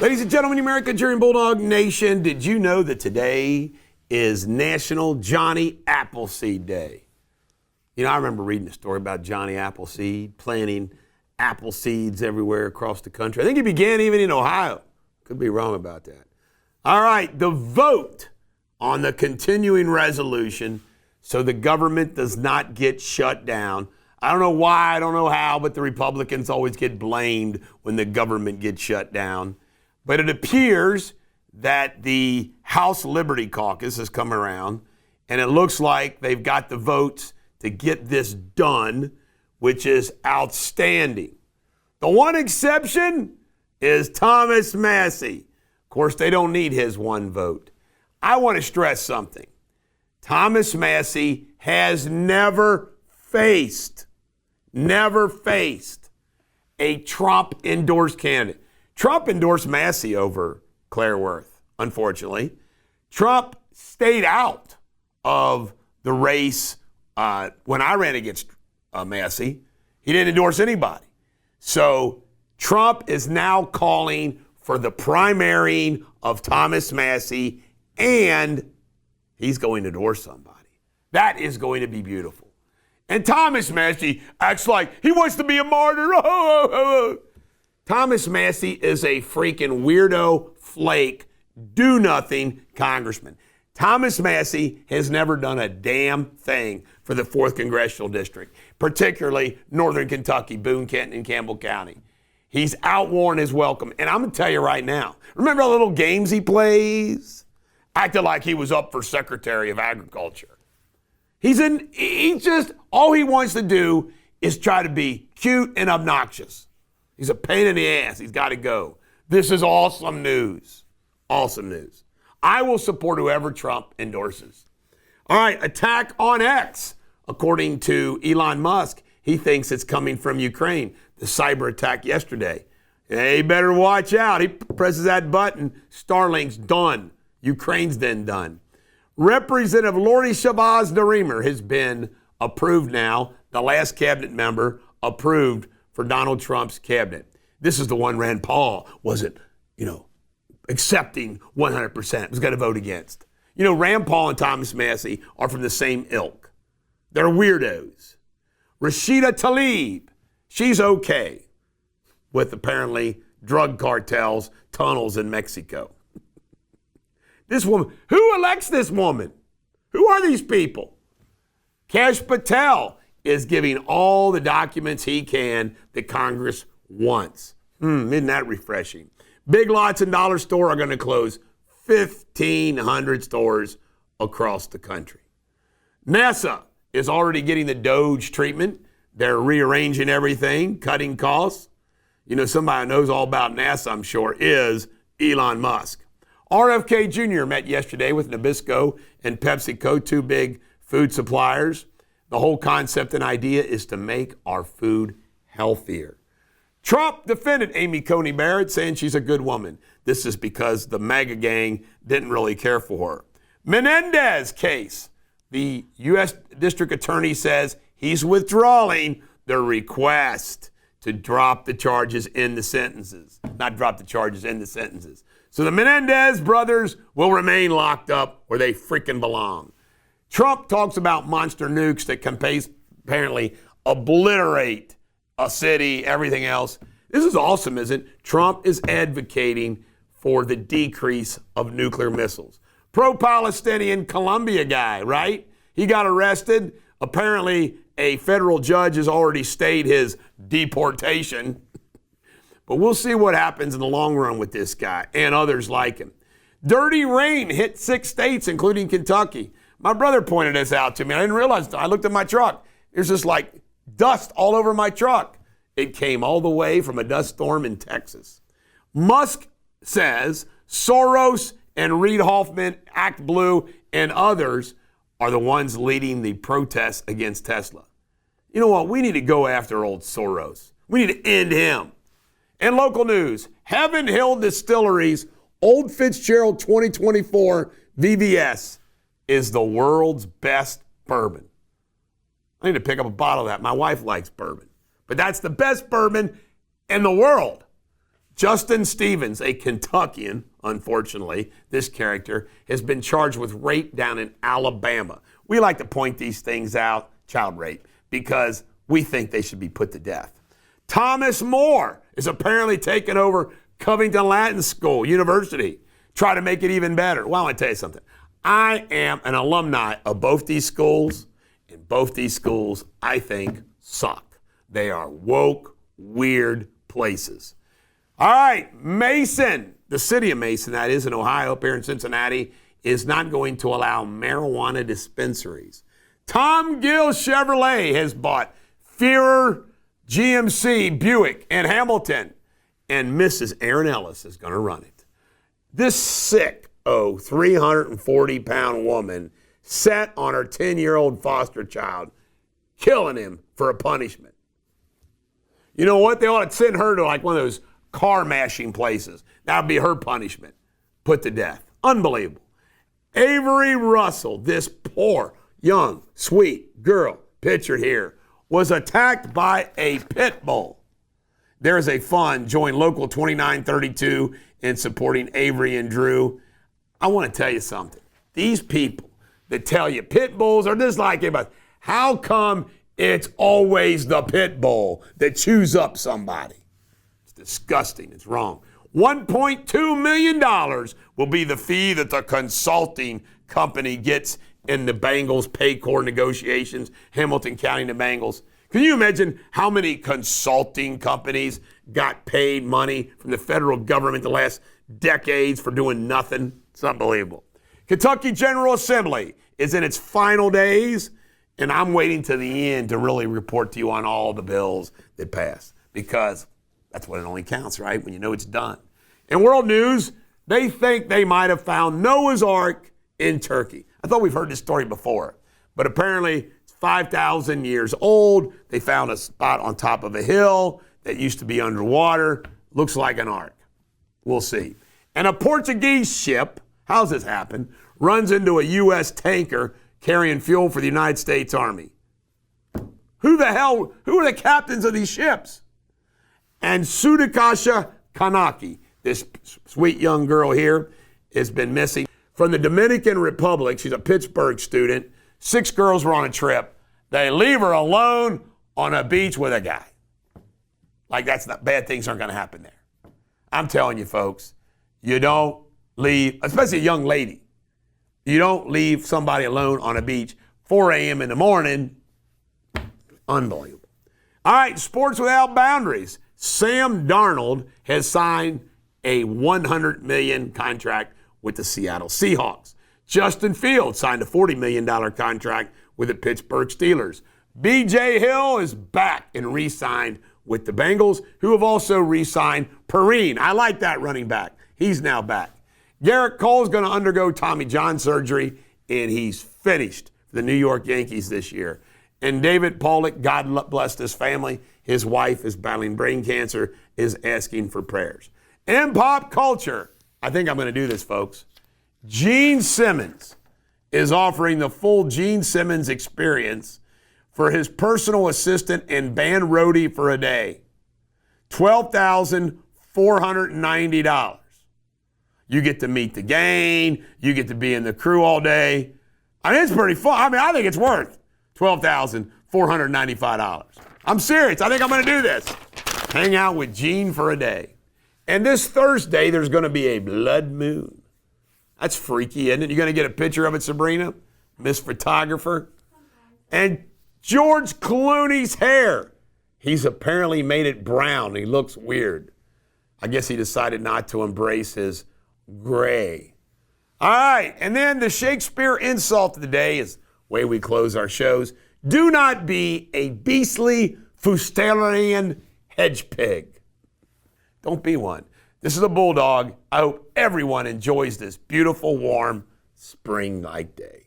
Ladies and gentlemen, America, Jerry Bulldog Nation, did you know that today is National Johnny Appleseed Day? You know, I remember reading a story about Johnny Appleseed planting apple seeds everywhere across the country. I think it began even in Ohio. Could be wrong about that. All right, the vote on the continuing resolution so the government does not get shut down. I don't know why, I don't know how, but the Republicans always get blamed when the government gets shut down. But it appears that the House Liberty Caucus has come around, and it looks like they've got the votes to get this done, which is outstanding. The one exception is Thomas Massie. Of course, they don't need his one vote. I want to stress something. Thomas Massie has never faced a Trump-endorsed candidate. Trump endorsed Massie over Claire Worth, unfortunately. Trump stayed out of the race when I ran against Massie. He didn't endorse anybody. So Trump is now calling for the primarying of Thomas Massie, and he's going to endorse somebody. That is going to be beautiful. And Thomas Massie acts like he wants to be a martyr. Thomas Massie is a freaking weirdo, flake, do-nothing congressman. Thomas Massie has never done a damn thing for the 4th Congressional District, particularly Northern Kentucky, Boone, Kenton, and Campbell County. He's outworn his welcome. And I'm going to tell you right now, remember the little games he plays? Acted like he was up for Secretary of Agriculture. All he wants to do is try to be cute and obnoxious. He's a pain in the ass. He's got to go. This is awesome news. Awesome news. I will support whoever Trump endorses. All right, attack on X. According to Elon Musk, he thinks it's coming from Ukraine. The cyber attack yesterday. Hey, better watch out. He presses that button. Starlink's done. Ukraine's then done. Representative Lori Shabazz Narimer has been approved now. The last cabinet member approved for Donald Trump's cabinet. This is the one Rand Paul wasn't, accepting 100%. Was going to vote against. Rand Paul and Thomas Massie are from the same ilk. They're weirdos. Rashida Tlaib, she's okay with apparently drug cartels, tunnels in Mexico. This woman, who elects this woman? Who are these people? Kash Patel is giving all the documents he can that Congress wants. Isn't that refreshing? Big Lots and Dollar Store are going to close 1,500 stores across the country. NASA is already getting the Doge treatment. They're rearranging everything, cutting costs. Somebody who knows all about NASA, I'm sure, is Elon Musk. RFK Jr. met yesterday with Nabisco and PepsiCo, two big food suppliers. The whole concept and idea is to make our food healthier. Trump defended Amy Coney Barrett, saying she's a good woman. This is because the MAGA gang didn't really care for her. Menendez case. The U.S. District Attorney says he's withdrawing the request to drop the charges in the sentences. Not drop the charges in the sentences. So the Menendez brothers will remain locked up where they freaking belong. Trump talks about monster nukes that can apparently obliterate a city, everything else. This is awesome, isn't it? Trump is advocating for the decrease of nuclear missiles. Pro-Palestinian Colombia guy, right? He got arrested. Apparently, a federal judge has already stayed his deportation. But we'll see what happens in the long run with this guy and others like him. Dirty rain hit 6 states, including Kentucky. My brother pointed this out to me. I didn't realize it. I looked at my truck. There's just like dust all over my truck. It came all the way from a dust storm in Texas. Musk says Soros and Reid Hoffman, Act Blue, and others are the ones leading the protests against Tesla. You know what? We need to go after old Soros. We need to end him. And local news, Heaven Hill Distillery's Old Fitzgerald 2024 VVS is the world's best bourbon. I need to pick up a bottle of that. My wife likes bourbon. But that's the best bourbon in the world. Justin Stevens, a Kentuckian, unfortunately, this character, has been charged with rape down in Alabama. We like to point these things out, child rape, because we think they should be put to death. Thomas More is apparently taking over Covington Latin School, University, try to make it even better. Well, I want to tell you something. I am an alumni of both these schools, and both these schools, I think, suck. They are woke, weird places. All right, Mason, the city of Mason, that is in Ohio, up here in Cincinnati, is not going to allow marijuana dispensaries. Tom Gill Chevrolet has bought Führer, GMC, Buick, and Hamilton, and Mrs. Aaron Ellis is going to run it. This sick, 340-pound woman set on her 10-year-old foster child, killing him for a punishment. You know what? They ought to send her to like one of those car mashing places. That would be her punishment. Put to death. Unbelievable. Avery Russell, this poor, young, sweet girl, pictured here, was attacked by a pit bull. There is a fund. Join Local 2932 in supporting Avery and Drew. I want to tell you something. These people that tell you pit bulls are just like anybody, how come it's always the pit bull that chews up somebody? It's disgusting. It's wrong. $1.2 million will be the fee that the consulting company gets in the Bengals pay-core negotiations, Hamilton County and the Bengals. Can you imagine how many consulting companies got paid money from the federal government the last decades for doing nothing? It's unbelievable. Kentucky General Assembly is in its final days, and I'm waiting to the end to really report to you on all the bills that pass, because that's what it only counts, right? When you know it's done. In world news, they think they might have found Noah's Ark in Turkey. I thought we've heard this story before, but apparently it's 5,000 years old. They found a spot on top of a hill that used to be underwater. Looks like an ark. We'll see. And a Portuguese ship, how's this happen, runs into a U.S. tanker carrying fuel for the United States Army. Who are the captains of these ships? And Sudakasha Kanaki, this sweet young girl here, has been missing. From the Dominican Republic, she's a Pittsburgh student. 6 girls were on a trip. They leave her alone on a beach with a guy. Like that's not, bad things aren't going to happen there. I'm telling you, folks, you don't leave, especially a young lady, you don't leave somebody alone on a beach 4 a.m. in the morning. Unbelievable. All right, Sports Without Boundaries. Sam Darnold has signed a $100 million contract with the Seattle Seahawks. Justin Fields signed a $40 million contract with the Pittsburgh Steelers. B.J. Hill is back and re-signed with the Bengals, who have also re-signed Perrine. I like that running back. He's now back. Garrett Cole's going to undergo Tommy John surgery, and he's finished for the New York Yankees this year. And David Pollock, God bless his family, his wife is battling brain cancer, is asking for prayers. In pop culture, I think I'm going to do this, folks. Gene Simmons is offering the full Gene Simmons experience for his personal assistant and band roadie for a day. $12,490. You get to meet the gang. You get to be in the crew all day. I mean, it's pretty fun. I mean, I think it's worth $12,495. I'm serious. I think I'm going to do this. Hang out with Gene for a day. And this Thursday, there's going to be a blood moon. That's freaky, isn't it? You're going to get a picture of it, Sabrina, Miss Photographer. And George Clooney's hair. He's apparently made it brown. He looks weird. I guess he decided not to embrace his gray. All right, and then the Shakespeare insult of the day is the way we close our shows. Do not be a beastly Fusterian hedge pig. Don't be one. This is a Bulldog. I hope everyone enjoys this beautiful, warm, spring-like day.